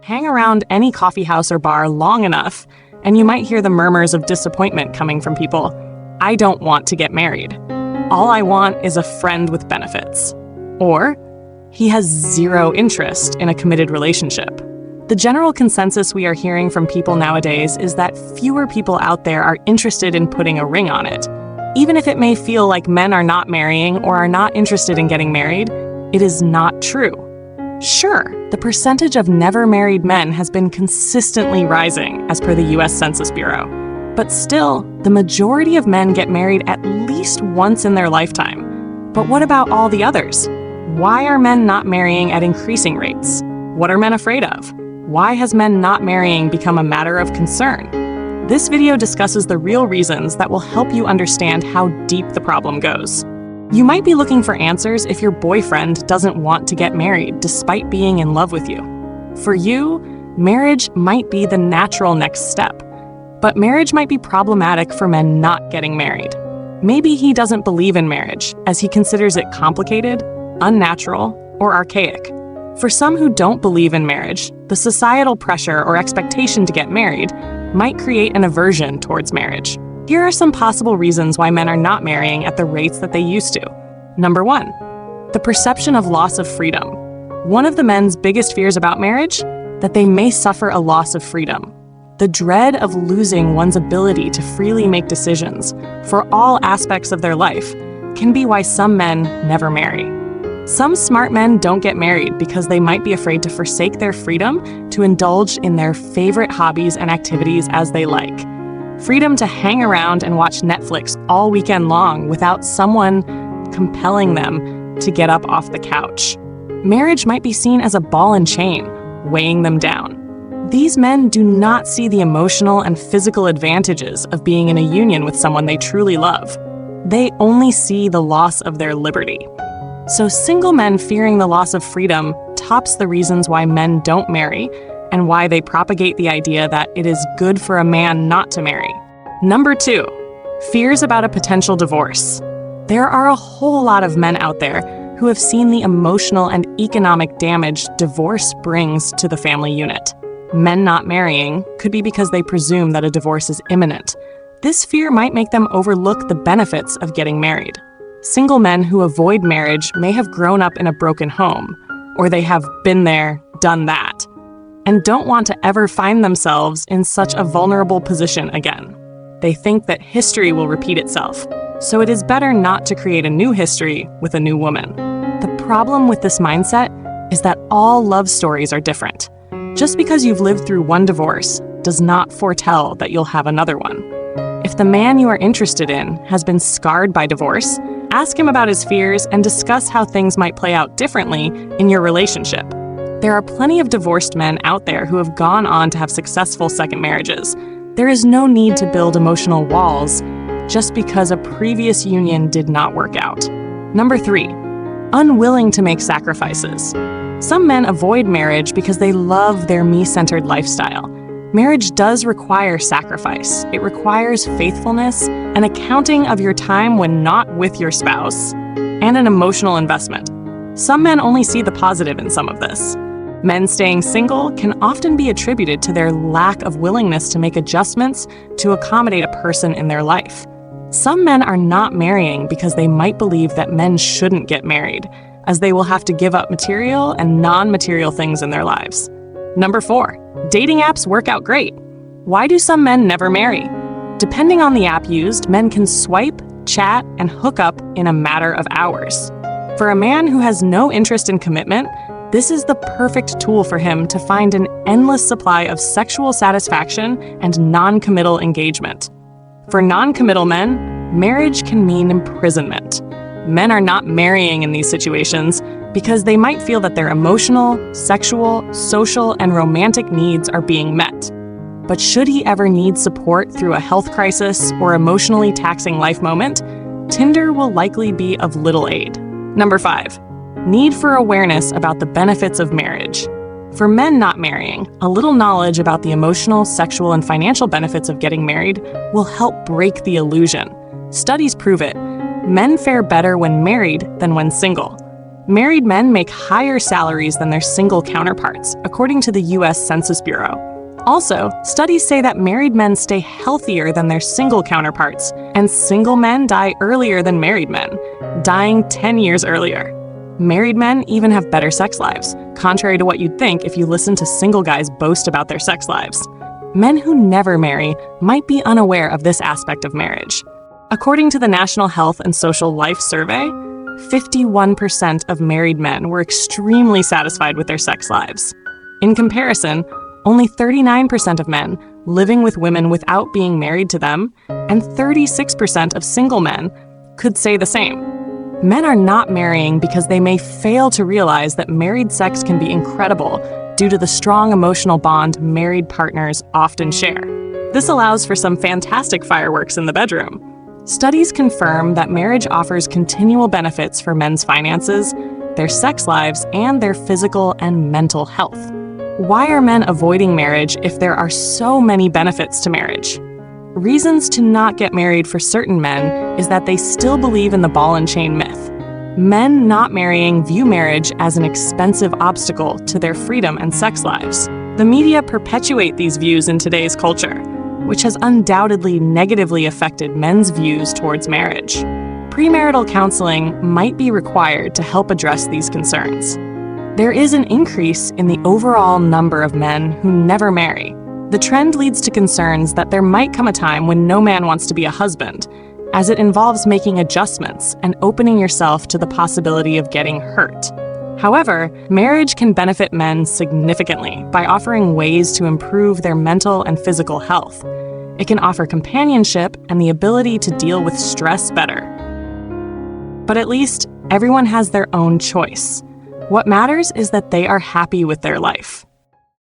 Hang around any coffee house or bar long enough, and you might hear the murmurs of disappointment coming from people. I don't want to get married. All I want is a friend with benefits. Or, he has zero interest in a committed relationship. The general consensus we are hearing from people nowadays is that fewer people out there are interested in putting a ring on it. Even if it may feel like men are not marrying or are not interested in getting married, it is not true. Sure, the percentage of never married men has been consistently rising as per the US Census Bureau. But still, the majority of men get married at least once in their lifetime. But what about all the others? Why are men not marrying at increasing rates? What are men afraid of? Why has men not marrying become a matter of concern? This video discusses the real reasons that will help you understand how deep the problem goes. You might be looking for answers if your boyfriend doesn't want to get married despite being in love with you. For you, marriage might be the natural next step, but marriage might be problematic for men not getting married. Maybe he doesn't believe in marriage, as he considers it complicated, unnatural, or archaic. For some who don't believe in marriage, the societal pressure or expectation to get married might create an aversion towards marriage. Here are some possible reasons why men are not marrying at the rates that they used to. Number 1, the perception of loss of freedom. One of the men's biggest fears about marriage? That they may suffer a loss of freedom. The dread of losing one's ability to freely make decisions for all aspects of their life can be why some men never marry. Some smart men don't get married because they might be afraid to forsake their freedom to indulge in their favorite hobbies and activities as they like. Freedom to hang around and watch Netflix all weekend long without someone compelling them to get up off the couch. Marriage might be seen as a ball and chain, weighing them down. These men do not see the emotional and physical advantages of being in a union with someone they truly love. They only see the loss of their liberty. So single men fearing the loss of freedom tops the reasons why men don't marry and why they propagate the idea that it is good for a man not to marry. Number 2, fears about a potential divorce. There are a whole lot of men out there who have seen the emotional and economic damage divorce brings to the family unit. Men not marrying could be because they presume that a divorce is imminent. This fear might make them overlook the benefits of getting married. Single men who avoid marriage may have grown up in a broken home, or they have been there, done that, and don't want to ever find themselves in such a vulnerable position again. They think that history will repeat itself, so it is better not to create a new history with a new woman. The problem with this mindset is that all love stories are different. Just because you've lived through one divorce does not foretell that you'll have another one. If the man you are interested in has been scarred by divorce, ask him about his fears and discuss how things might play out differently in your relationship. There are plenty of divorced men out there who have gone on to have successful second marriages. There is no need to build emotional walls just because a previous union did not work out. Number 3, unwilling to make sacrifices. Some men avoid marriage because they love their me-centered lifestyle. Marriage does require sacrifice. It requires faithfulness, an accounting of your time when not with your spouse, and an emotional investment. Some men only see the positive in some of this. Men staying single can often be attributed to their lack of willingness to make adjustments to accommodate a person in their life. Some men are not marrying because they might believe that men shouldn't get married, as they will have to give up material and non-material things in their lives. Number 4, dating apps work out great. Why do some men never marry? Depending on the app used, men can swipe, chat, and hook up in a matter of hours. For a man who has no interest in commitment, this is the perfect tool for him to find an endless supply of sexual satisfaction and non-committal engagement. For non-committal men, marriage can mean imprisonment. Men are not marrying in these situations because they might feel that their emotional, sexual, social, and romantic needs are being met. But should he ever need support through a health crisis or emotionally taxing life moment, Tinder will likely be of little aid. Number 5, need for awareness about the benefits of marriage. For men not marrying, a little knowledge about the emotional, sexual, and financial benefits of getting married will help break the illusion. Studies prove it. Men fare better when married than when single. Married men make higher salaries than their single counterparts, according to the US Census Bureau. Also, studies say that married men stay healthier than their single counterparts, and single men die earlier than married men, dying 10 years earlier. Married men even have better sex lives, contrary to what you'd think if you listen to single guys boast about their sex lives. Men who never marry might be unaware of this aspect of marriage. According to the National Health and Social Life Survey, 51% of married men were extremely satisfied with their sex lives. In comparison, only 39% of men living with women without being married to them, and 36% of single men could say the same. Men are not marrying because they may fail to realize that married sex can be incredible due to the strong emotional bond married partners often share. This allows for some fantastic fireworks in the bedroom. Studies confirm that marriage offers continual benefits for men's finances, their sex lives, and their physical and mental health. Why are men avoiding marriage if there are so many benefits to marriage? Reasons to not get married for certain men is that they still believe in the ball and chain myth. Men not marrying view marriage as an expensive obstacle to their freedom and sex lives. The media perpetuate these views in today's culture, which has undoubtedly negatively affected men's views towards marriage. Premarital counseling might be required to help address these concerns. There is an increase in the overall number of men who never marry. The trend leads to concerns that there might come a time when no man wants to be a husband, as it involves making adjustments and opening yourself to the possibility of getting hurt. However, marriage can benefit men significantly by offering ways to improve their mental and physical health. It can offer companionship and the ability to deal with stress better. But at least everyone has their own choice. What matters is that they are happy with their life.